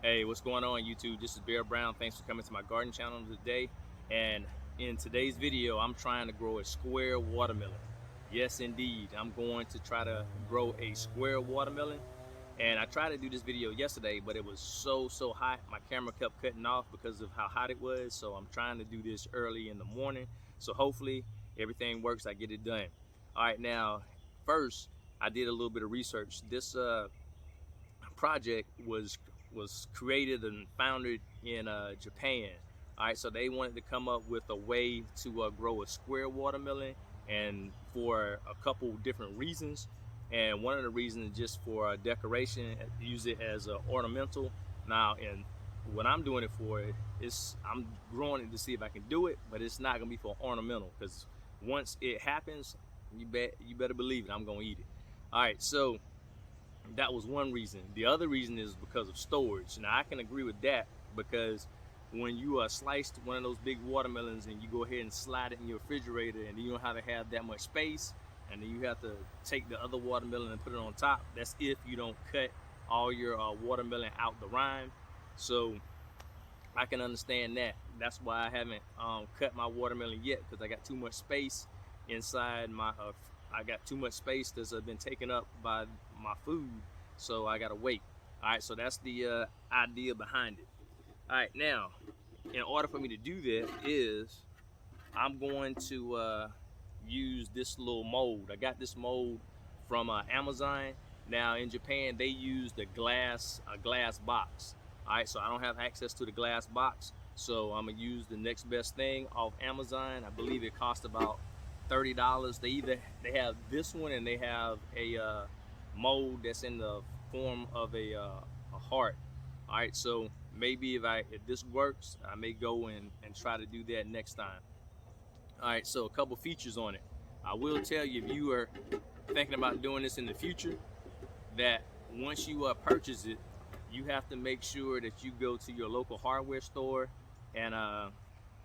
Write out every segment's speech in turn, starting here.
Hey, what's going on YouTube? This is Bear Brown. Thanks for coming to my garden channel today. And in today's video, I'm trying to grow a square watermelon. Yes, indeed. I'm going to try to grow a square watermelon. And I tried to do this video yesterday, but it was so hot. My camera kept cutting off because of how hot it was. So I'm trying to do this early in the morning. So hopefully everything works, I get it done. All right, now, first, I did a little bit of research. This project was created and founded in Japan. All right, so they wanted to come up with a way to grow a square watermelon, and for a couple different reasons. And one of the reasons is just for decoration, use it as ornamental. Now, and what I'm doing it for is I'm growing it to see if I can do it, but it's not gonna be for ornamental because once it happens, you better believe it, I'm gonna eat it. All right, so that was one reason. The other reason is because of storage. Now I can agree with that because when you sliced one of those big watermelons and you go ahead and slide it in your refrigerator and you don't have to have that much space, and then you have to take the other watermelon and put it on top. That's if you don't cut all your watermelon out the rind. So I can understand that. That's why I haven't cut my watermelon yet, because I got too much space inside my I got too much space that's been taken up by my food, so I gotta wait. All right, so that's the idea behind it. All right, now, in order for me to do that is I'm going to use this little mold. I got this mold from Amazon. Now in Japan they use a glass box. All right, so I don't have access to the glass box, so I'm gonna use the next best thing off Amazon. I believe it cost about $30. They have this one, and they have a mold that's in the form of a heart. All right, so maybe if this works, I may go and try to do that next time. All right, so a couple features on it. I will tell you, if you are thinking about doing this in the future, that once you purchase it, you have to make sure that you go to your local hardware store, and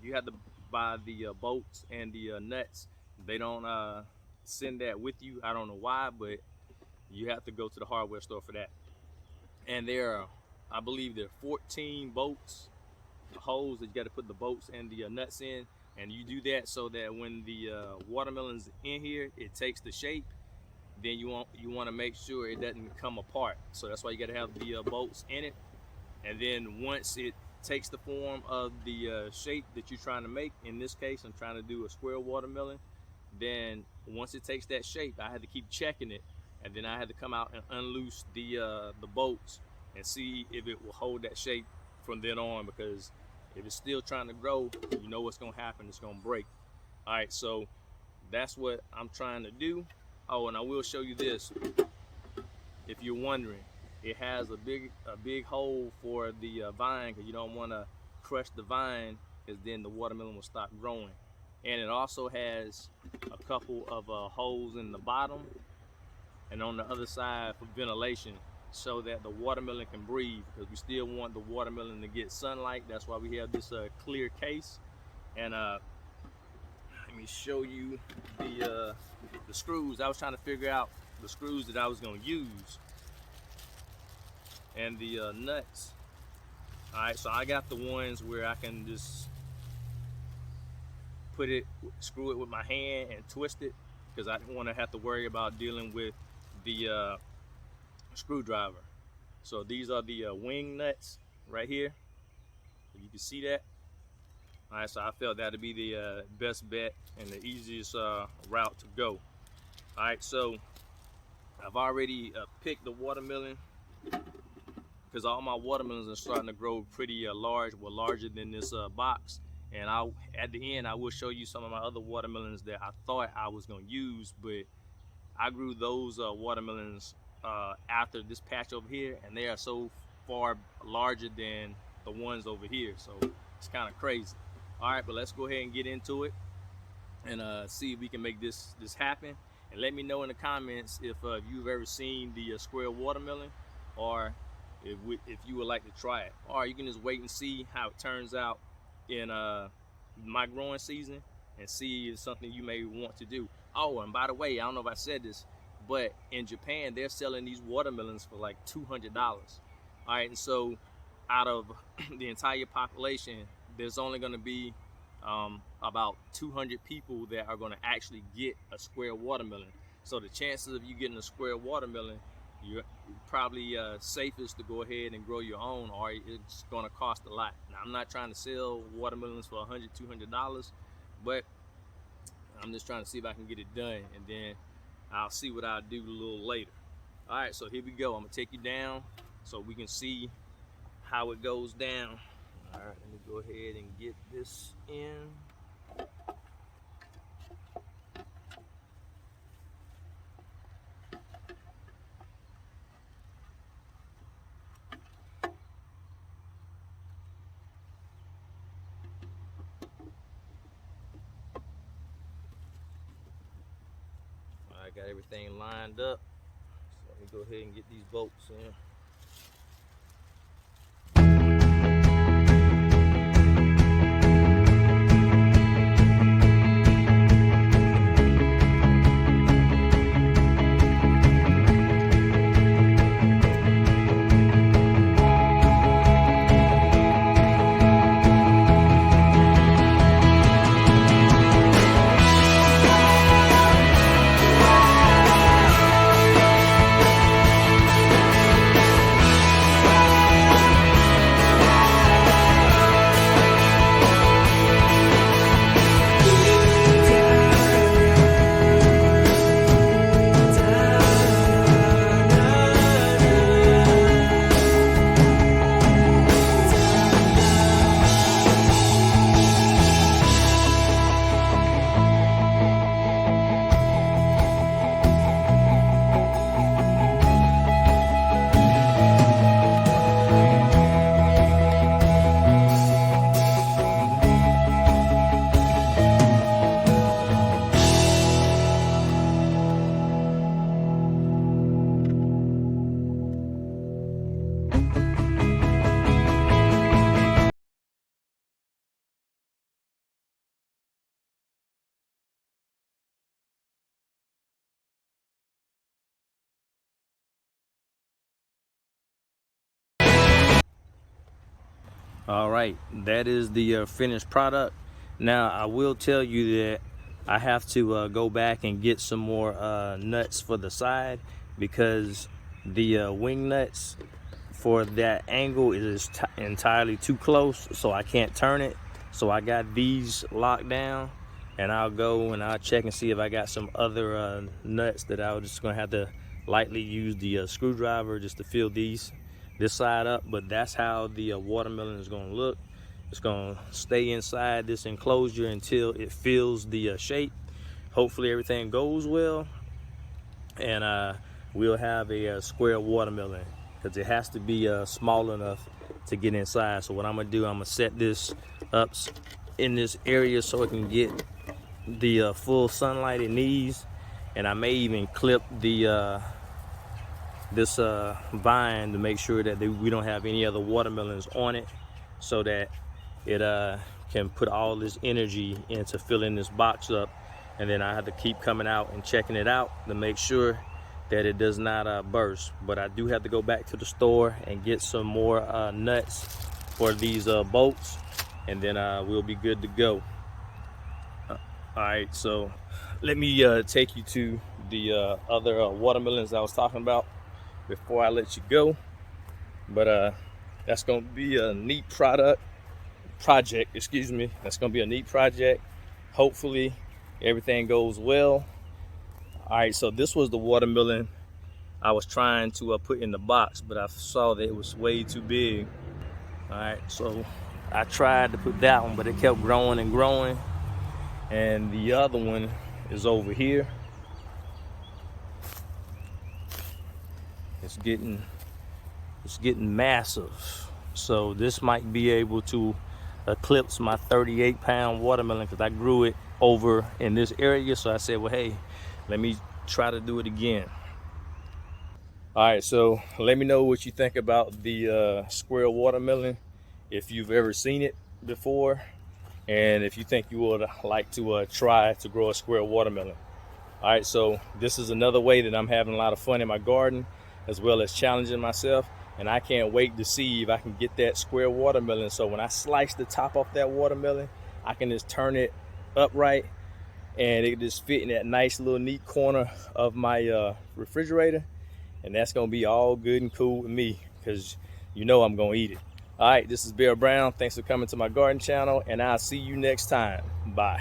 you have to buy the bolts and the nuts. They don't send that with you. I don't know why, but you have to go to the hardware store for that. And there are, I believe there are 14 bolts, holes that you got to put the bolts and the nuts in. And you do that so that when the watermelon's in here, it takes the shape. Then you want to make sure it doesn't come apart. So that's why you got to have the bolts in it. And then once it takes the form of the shape that you're trying to make, in this case I'm trying to do a square watermelon, then once it takes that shape, I had to keep checking it, and then I had to come out and unloose the bolts and see if it will hold that shape from then on, because if it's still trying to grow, you know what's gonna happen, it's gonna break. All right, so that's what I'm trying to do. Oh, and I will show you this, if you're wondering. It has a big hole for the vine, because you don't want to crush the vine, because then the watermelon will stop growing. And it also has a couple of holes in the bottom and on the other side for ventilation, so that the watermelon can breathe, because we still want the watermelon to get sunlight. That's why we have this clear case. And let me show you the screws. I was trying to figure out the screws that I was going to use, and the nuts. All right, so I got the ones where I can just screw it with my hand and twist it, because I didn't want to have to worry about dealing with the screwdriver. So these are the wing nuts right here, if you can see that. All right, so I felt that to be the best bet and the easiest route to go. All right, so I've already picked the watermelon, because all my watermelons are starting to grow pretty large, well, larger than this box. And at the end, I will show you some of my other watermelons that I thought I was gonna use, but I grew those watermelons after this patch over here, and they are so far larger than the ones over here. So it's kind of crazy. All right, but let's go ahead and get into it and see if we can make this happen. And let me know in the comments if you've ever seen the square watermelon, or if you would like to try it. Or you can just wait and see how it turns out in my growing season, and see if it's something you may want to do. Oh, and by the way, I don't know if I said this, but in Japan they're selling these watermelons for like $200. All right, and so out of the entire population, there's only going to be about 200 people that are going to actually get a square watermelon. So the chances of you getting a square watermelon, you're probably safest to go ahead and grow your own, or it's going to cost a lot. Now, I'm not trying to sell watermelons for $100, $200, but I'm just trying to see if I can get it done, and then I'll see what I'll do a little later. All right, so here we go. I'm gonna take you down so we can see how it goes down. All right, let me go ahead and get this in. I got everything lined up. So let me go ahead and get these bolts in. All right, that is the finished product. Now I will tell you that I have to go back and get some more nuts for the side, because the wing nuts for that angle is entirely too close, so I can't turn it. So I got these locked down, and I'll go and I'll check and see if I got some other nuts that I was just gonna have to lightly use the screwdriver just to fill this side up. But that's how the watermelon is going to look. It's going to stay inside this enclosure until it fills the shape. Hopefully everything goes well, and we'll have a square watermelon, because it has to be small enough to get inside. So what I'm going to do, I'm going to set this up in this area so it can get the full sunlight it needs, and I may even clip the this vine to make sure that we don't have any other watermelons on it, so that it can put all this energy into filling this box up. And then I have to keep coming out and checking it out to make sure that it does not burst. But I do have to go back to the store and get some more nuts for these bolts, and then we'll be good to go. All right, so let me take you to the other watermelons I was talking about before I let you go. But that's gonna be a neat project, excuse me. That's gonna be a neat project. Hopefully everything goes well. All right, so this was the watermelon I was trying to put in the box, but I saw that it was way too big. All right, so I tried to put that one, but it kept growing and growing. And the other one is over here. It's getting massive. So this might be able to eclipse my 38-pound watermelon, because I grew it over in this area. So I said, well, hey, let me try to do it again. All right, so let me know what you think about the square watermelon, if you've ever seen it before, and if you think you would like to try to grow a square watermelon. All right, so this is another way that I'm having a lot of fun in my garden, as well as challenging myself. And I can't wait to see if I can get that square watermelon. So when I slice the top off that watermelon, I can just turn it upright and it just fit in that nice little neat corner of my refrigerator. And that's gonna be all good and cool with me, because you know I'm gonna eat it. All right, this is Bear Brown. Thanks for coming to my garden channel, and I'll see you next time. Bye.